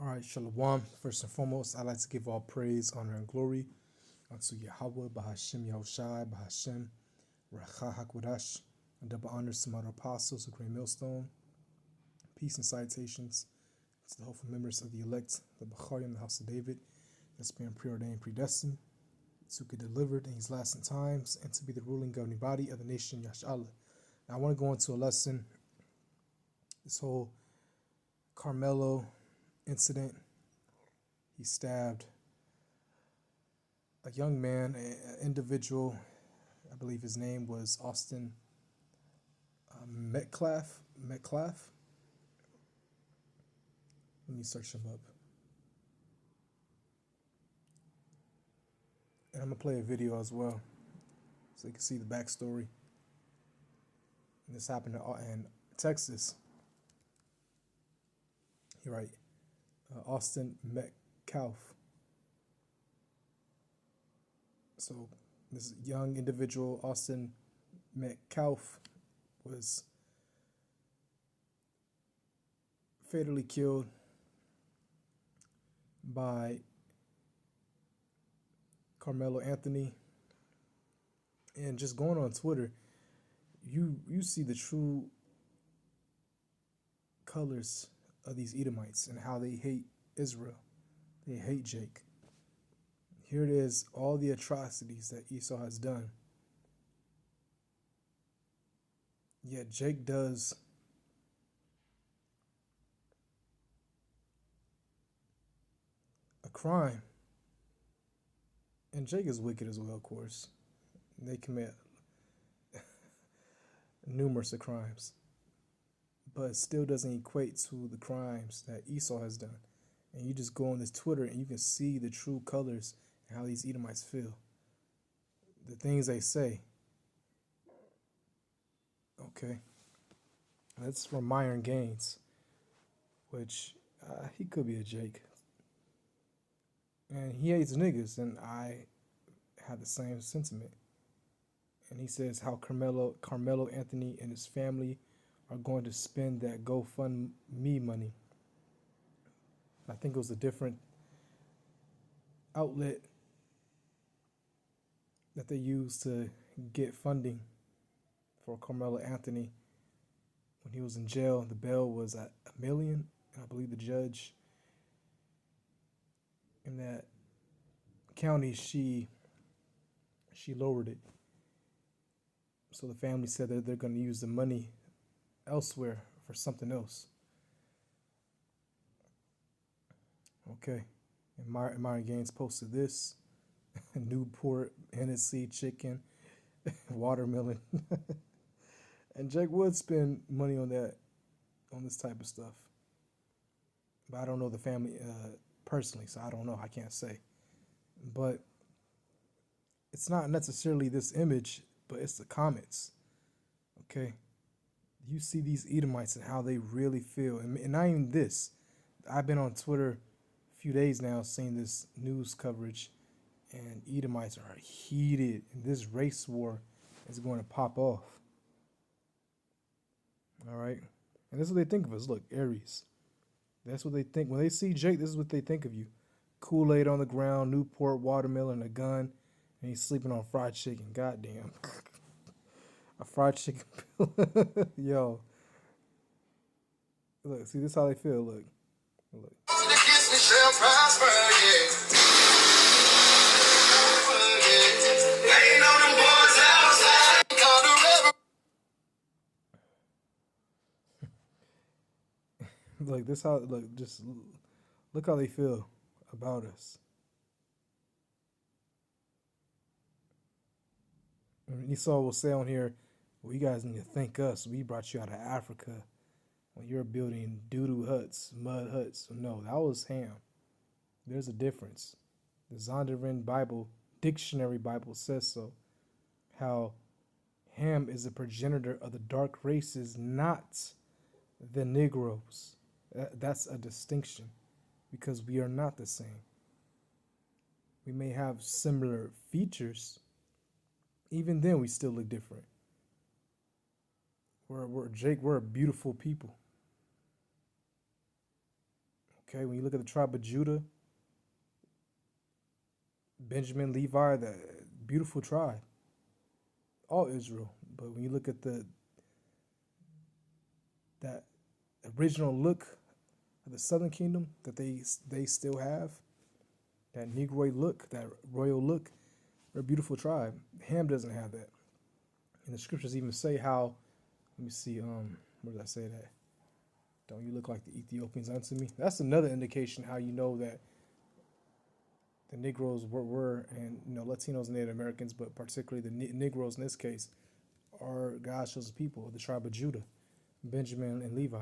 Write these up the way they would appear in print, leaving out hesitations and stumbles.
All right, Shalom. First and foremost, I'd like to give all praise, honor, and glory unto Yahweh, Bahashem Yahushai, Bahashem, Racha HaKodash, and double honors to my apostles, the great millstone, peace and citations to the hopeful members of the elect, the Bacharim, the house of David, that's been preordained, predestined, to be delivered in these last times, and to be the ruling governing body of the nation, Yashallah. Now, I want to go into a lesson, this whole Carmelo incident. He stabbed a young man, an individual. I believe his name was Austin Metcalf. Metcalf. Let me search him up. And I'm going to play a video as well so you can see the backstory. And this happened in Texas. You're right. Austin Metcalf. So this young individual, Austin Metcalf, was fatally killed by Carmelo Anthony. And just going on Twitter, you see the true colors of these Edomites and how they hate Israel. They hate Jake. Here it is, all the atrocities that Esau has done. Yet Jake does a crime. And Jake is wicked as well, of course. They commit numerous of crimes. But it still doesn't equate to the crimes that Esau has done. And you just go on this Twitter and you can see the true colors and how these Edomites feel. The things they say. Okay. That's from Myron Gaines, which he could be a Jake. And he hates niggas, and I have the same sentiment. And he says how Carmelo Anthony and his family are going to spend that GoFundMe money. I think it was a different outlet that they used to get funding for Carmelo Anthony when he was in jail. The bail was at $1 million. I believe the judge in that county, she lowered it. So the family said that they're going to use the money elsewhere for something else. Okay. And Myron Gaines posted this. Newport, Hennessy, chicken, watermelon. And Jake would spend money on that, on this type of stuff. But I don't know the family personally, so I don't know. I can't say. But it's not necessarily this image, but it's the comments. Okay? You see these Edomites and how they really feel. And not even this. I've been on Twitter a few days now seeing this news coverage, and Edomites are heated. And this race war is going to pop off. All right? And this is what they think of us. Look, Aries. That's what they think. When they see Jake, this is what they think of you. Kool-Aid on the ground, Newport, watermelon, a gun, and he's sleeping on fried chicken. Goddamn. A fried chicken. Yo. Look, see, this is how they feel. Look. Look, this how, look, just look how they feel about us. And Esau will say on here, well, you guys need to thank us. We brought you out of Africa when you're building doo-doo huts, mud huts. No, that was Ham. There's a difference. The Zondervan Bible, Dictionary Bible says so. How Ham is a progenitor of the dark races, not the Negroes. That's a distinction because we are not the same. We may have similar features. Even then, we still look different. We're Jake, we're a beautiful people. Okay, when you look at the tribe of Judah, Benjamin, Levi, that beautiful tribe, all Israel. But when you look at that original look of the Southern Kingdom that they still have, that Negroid look, that royal look, they're a beautiful tribe. Ham doesn't have that. And the scriptures even say how, let me see, where did I say that? Don't you look like the Ethiopians unto me? That's another indication how you know that the Negroes were and Latinos and Native Americans, but particularly the Negroes in this case, are God's chosen people, the tribe of Judah, Benjamin and Levi.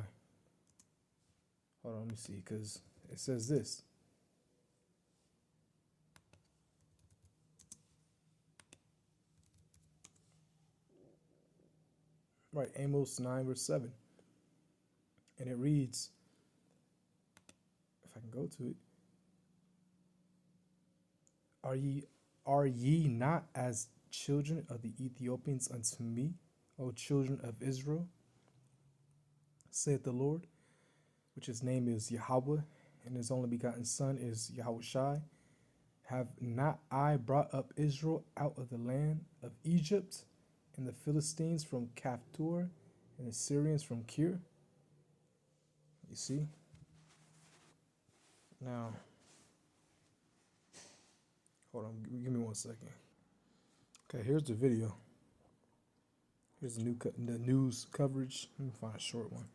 Hold on, let me see, because it says this. Right, Amos 9, verse 7. And it reads, if I can go to it, are ye not as children of the Ethiopians unto me, O children of Israel? Saith the Lord, which his name is Yahweh, and his only begotten Son is Yahushai. Have not I brought up Israel out of the land of Egypt, and the Philistines from Caphtor, and the Syrians from Kir? You see? Now, hold on, give me 1 second. Okay, here's the video. Here's the news coverage. Let me find a short one.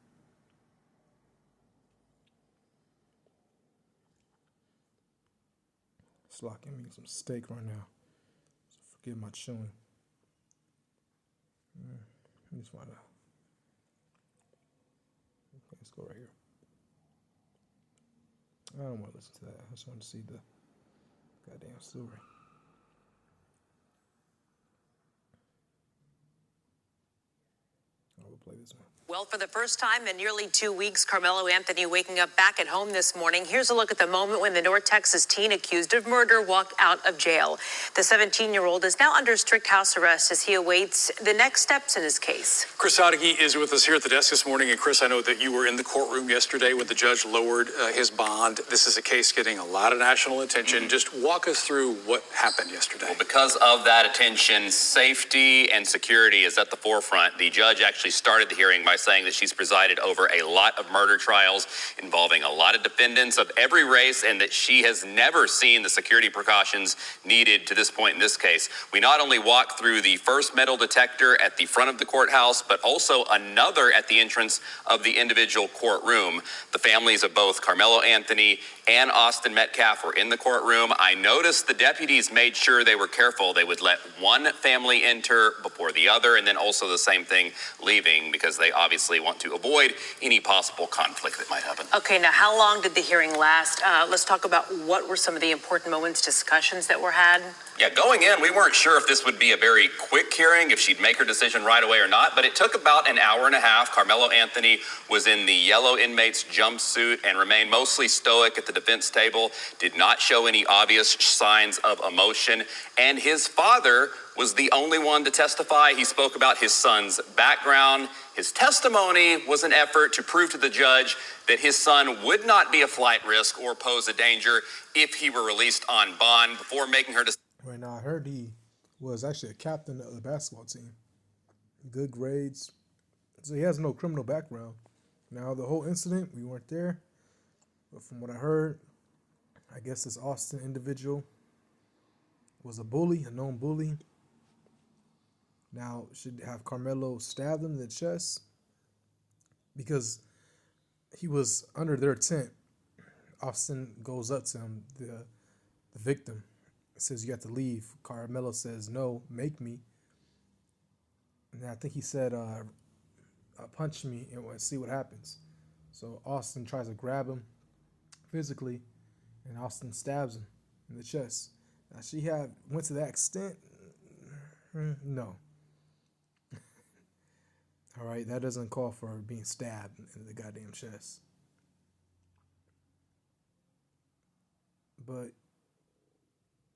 It's like I'm eating some steak right now. So forgive my chewing. Let me just find out. Okay, let's go right here. I don't want to listen to that. I just want to see the goddamn story. I will play this one. Well, for the first time in nearly 2 weeks, Carmelo Anthony waking up back at home this morning. Here's a look at the moment when the North Texas teen accused of murder walked out of jail. The 17-year-old is now under strict house arrest as he awaits the next steps in his case. Chris Sadeghi is with us here at the desk this morning. And Chris, I know that you were in the courtroom yesterday when the judge lowered his bond. This is a case getting a lot of national attention. Just walk us through what happened yesterday. Well, because of that attention, safety and security is at the forefront. The judge actually started the hearing by saying that she's presided over a lot of murder trials involving a lot of defendants of every race, and that she has never seen the security precautions needed to this point in this case. We not only walked through the first metal detector at the front of the courthouse, but also another at the entrance of the individual courtroom. The families of both Carmelo Anthony and Austin Metcalf were in the courtroom. I noticed the deputies made sure they were careful. They would let one family enter before the other, and then also the same thing leaving, because they obviously want to avoid any possible conflict that might happen. Okay, now how long did the hearing last? Let's talk about what were some of the important moments, discussions that were had. Yeah, going in, we weren't sure if this would be a very quick hearing, if she'd make her decision right away or not, but it took about an hour and a half. Carmelo Anthony was in the yellow inmate's jumpsuit and remained mostly stoic at the defense table, did not show any obvious signs of emotion, and his father was the only one to testify. He spoke about his son's background. His testimony was an effort to prove to the judge that his son would not be a flight risk or pose a danger if he were released on bond. Before making her decision. Right now, I heard he was actually a captain of the basketball team. Good grades. So he has no criminal background. Now, the whole incident, we weren't there. But from what I heard, I guess this Austin individual was a bully, a known bully. Now, should have Carmelo stabbed him in the chest because he was under their tent. Austin goes up to him, the victim, says, "You have to leave." Carmelo says, "No, make me." And I think he said, "Punch me and see what happens." So Austin tries to grab him physically, and Austin stabs him in the chest. Now, she went to that extent? No. All right, that doesn't call for being stabbed in the goddamn chest. But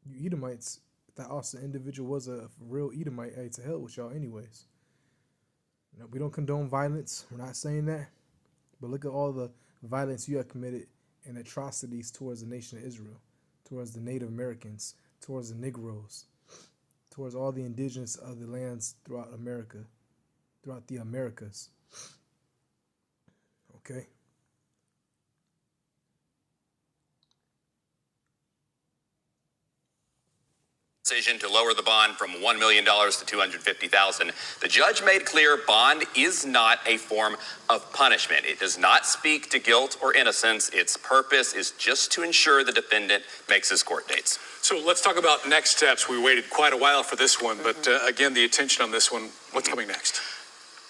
you Edomites, that Austin individual was a real Edomite. Hey, to hell with y'all anyways. You know, we don't condone violence. We're not saying that. But look at all the violence you have committed and atrocities towards the nation of Israel, towards the Native Americans, towards the Negroes, towards all the indigenous of the lands throughout America, throughout the Americas. Okay. Decision to lower the bond from $1 million to $250,000. The judge made clear bond is not a form of punishment. It does not speak to guilt or innocence. Its purpose is just to ensure the defendant makes his court dates. So let's talk about next steps. We waited quite a while for this one, but again, the attention on this one. What's coming next?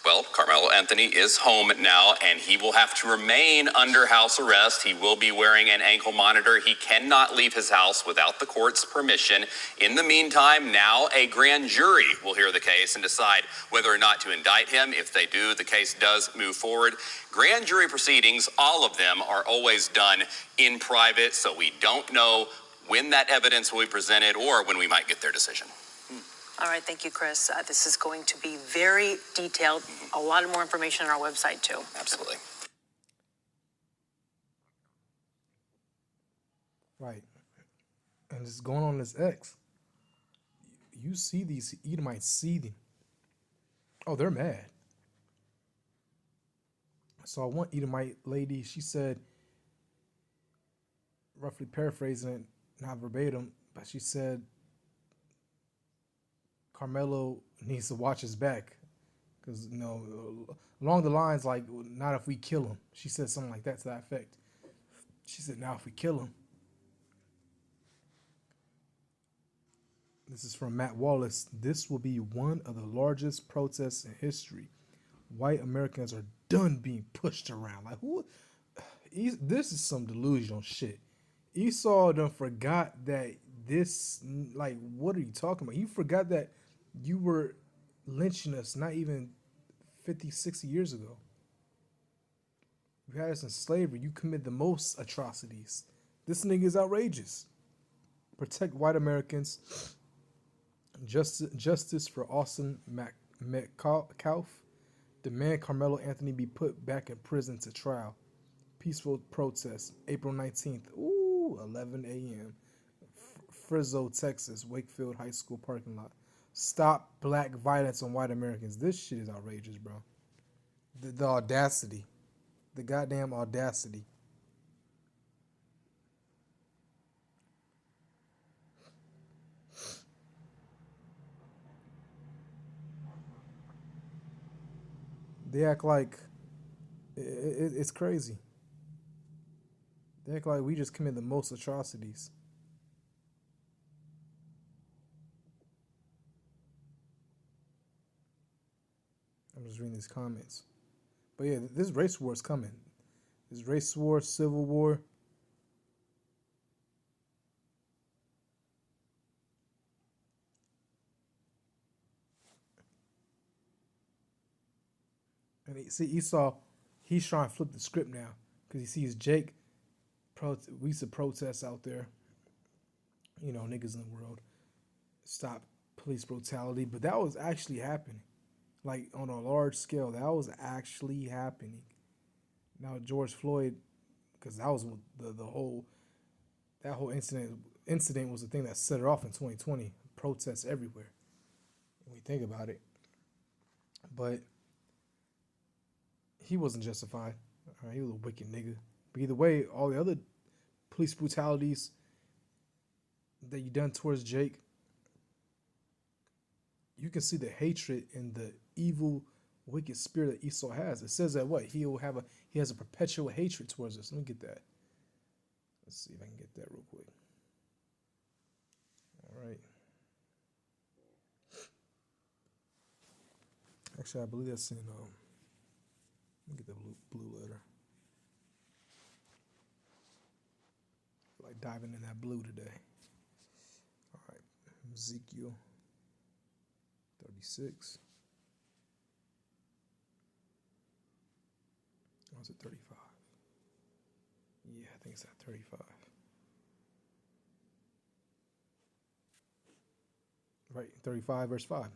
Well, Carmelo Anthony is home now, and he will have to remain under house arrest. He will be wearing an ankle monitor. He cannot leave his house without the court's permission. In the meantime, now a grand jury will hear the case and decide whether or not to indict him. If they do, the case does move forward. Grand jury proceedings, all of them, are always done in private, so we don't know when that evidence will be presented or when we might get their decision. All right, thank you, Chris. This is going to be very detailed. A lot more information on our website, too. Absolutely. Right. And it's going on this X. You see these Edomites seething. Oh, they're mad. So one Edomite lady, she said, roughly paraphrasing it, not verbatim, but she said, Carmelo needs to watch his back, because along the lines like, not if we kill him. She said something like that to that effect. She said, now if we kill him. This is from Matt Wallace. This will be one of the largest protests in history. White Americans are done being pushed around. Like, who? This is some delusional shit. Esau done forgot that this, like, what are you talking about? You forgot that you were lynching us not even 50, 60 years ago. You had us in slavery. You commit the most atrocities. This nigga is outrageous. Protect white Americans. Justice for Austin Metcalf. Demand Carmelo Anthony be put back in prison to trial. Peaceful protest, April 19th. Ooh, 11 a.m. Frisco, Texas, Wakefield High School parking lot. Stop black violence on white Americans. This shit is outrageous, bro. The audacity. The goddamn audacity. They act like it's crazy. They act like we just commit the most atrocities. I'm just reading these comments. But yeah, this race war is coming. This race war, civil war. And see, Esau, he's trying to flip the script now because he sees Jake. We used to protest out there. Niggas in the world. Stop police brutality. But that was actually happening. Like, on a large scale, that was actually happening. Now, George Floyd, because that was the whole incident was the thing that set it off in 2020. Protests everywhere, when we think about it. But he wasn't justified. All right, he was a wicked nigga. But either way, all the other police brutalities that you done towards Jake, you can see the hatred and the evil, wicked spirit that Esau has. It says that he has a perpetual hatred towards us. Let me get that. Let's see if I can get that real quick. All right. Actually, I believe that's in. Let me get the blue letter. I feel like diving in that blue today. All right, Ezekiel 36. Or is it 35? Yeah, I think it's at 35. Right, 35 verse 5.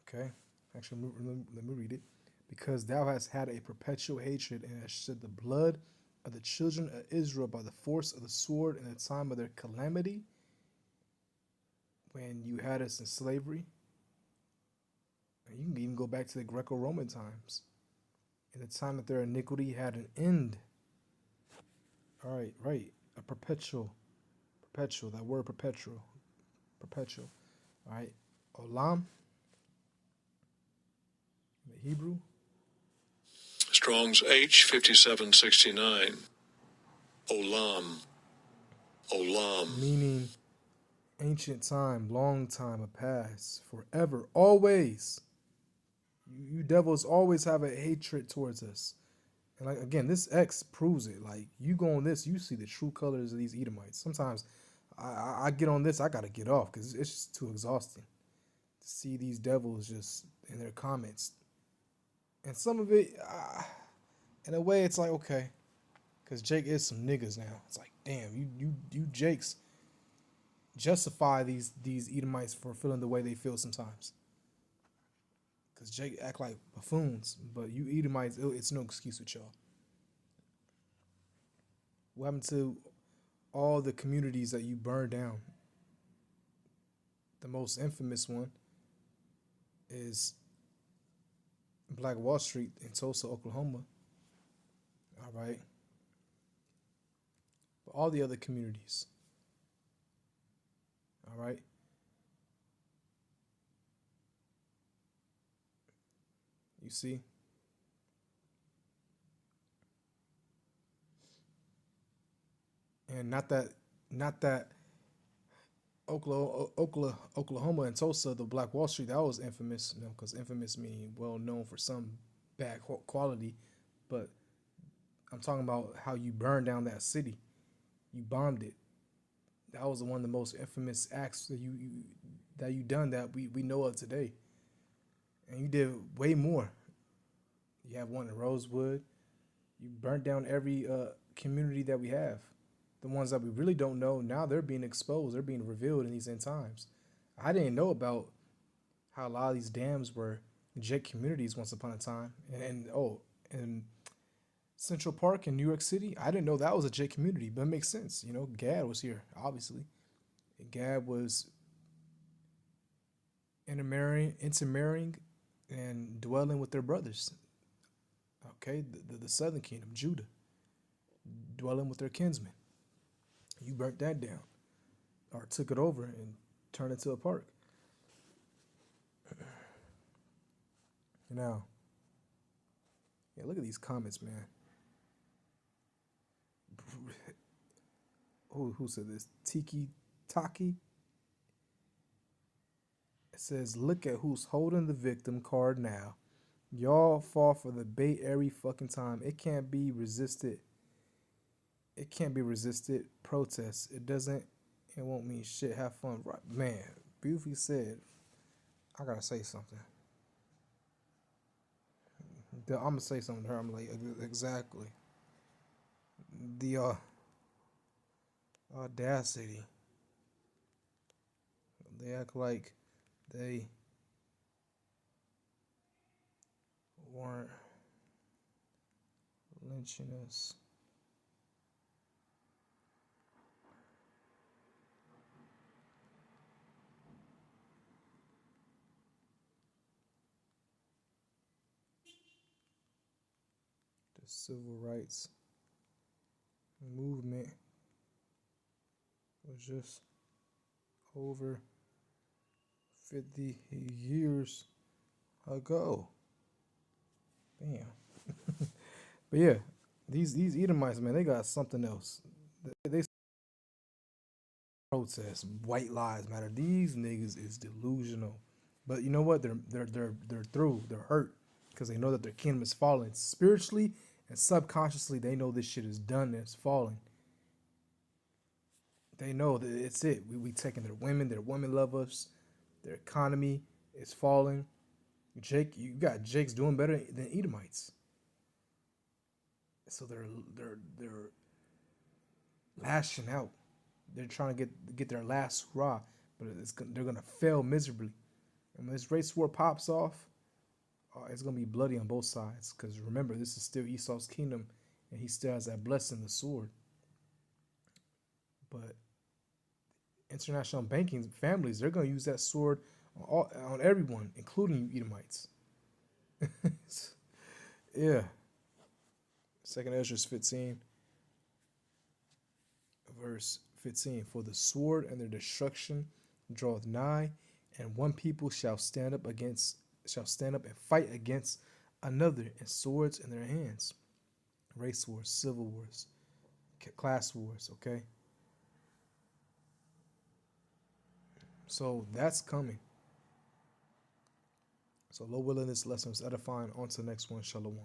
Okay, actually, let me read it. Because thou hast had a perpetual hatred and hast shed the blood of the children of Israel by the force of the sword in the time of their calamity, when you had us in slavery. And you can even go back to the Greco-Roman times, in the time that their iniquity had an end. All right, right. A perpetual, that word perpetual. All right. Olam, the Hebrew. Strong's H5769. Olam. Meaning ancient time, long time, a past, forever, always. You devils always have a hatred towards us. And like again, this X proves it. Like you go on this, you see the true colors of these Edomites. Sometimes I get on this, I gotta get off because it's just too exhausting to see these devils just in their comments. And some of it, in a way, it's like okay, because Jake is some niggas now. It's like damn, you Jakes justify these Edomites for feeling the way they feel sometimes. Because Jake act like buffoons, but you Edomites, it's no excuse with y'all. What happened to all the communities that you burned down? The most infamous one is Black Wall Street in Tulsa, Oklahoma. All right. But all the other communities. All right. You see? And not that Oklahoma and Tulsa, the Black Wall Street, that was infamous, because infamous meaning well known for some bad quality. But I'm talking about how you burned down that city. You bombed it. That was one of the most infamous acts that you done that we know of today. And you did way more. You have one in Rosewood. You burnt down every community that we have. The ones that we really don't know, now they're being exposed. They're being revealed in these end times. I didn't know about how a lot of these dams were Jake communities once upon a time. And Central Park in New York City, I didn't know that was a Jake community, but it makes sense. Gad was here, obviously. And Gad was intermarrying and dwelling with their brothers. Okay, the southern kingdom, Judah, dwelling with their kinsmen. You burnt that down, or took it over and turned it to a park. Now, yeah, look at these comments, man. Who said this? Tiki Taki. It says, look at who's holding the victim card now. Y'all fall for the bait every fucking time. It can't be resisted. Protest. It won't mean shit. Have fun. Right. Man, beautifully said. I gotta say something. I'm gonna say something to her. I'm like, exactly. The audacity. They act like they weren't lynching us. The civil rights movement was just over 50 years ago. Damn. But yeah, these Edomites, man, they got something else. They protest. White lives matter. These niggas is delusional. But you know what? They're through. They're hurt because they know that their kingdom is falling spiritually and subconsciously. They know this shit is done and it's falling. They know that it's it. We taking their women. Their women love us. Their economy is falling. Jake, you got Jake's doing better than Edomites. So they're lashing out. They're trying to get their last hurrah, but they're gonna fail miserably. And when this race war pops off, it's gonna be bloody on both sides. Because remember, this is still Esau's kingdom, and he still has that blessing, the sword. But international banking families, they're going to use that sword on everyone, including you Edomites. Yeah. Second Ezra 15, verse 15. For the sword and their destruction draweth nigh, and one people shall stand up and fight against another, and swords in their hands. Race wars, civil wars, class wars, okay? So that's coming. So, Lord willing, this lesson was edifying. On to the next one. Shalom.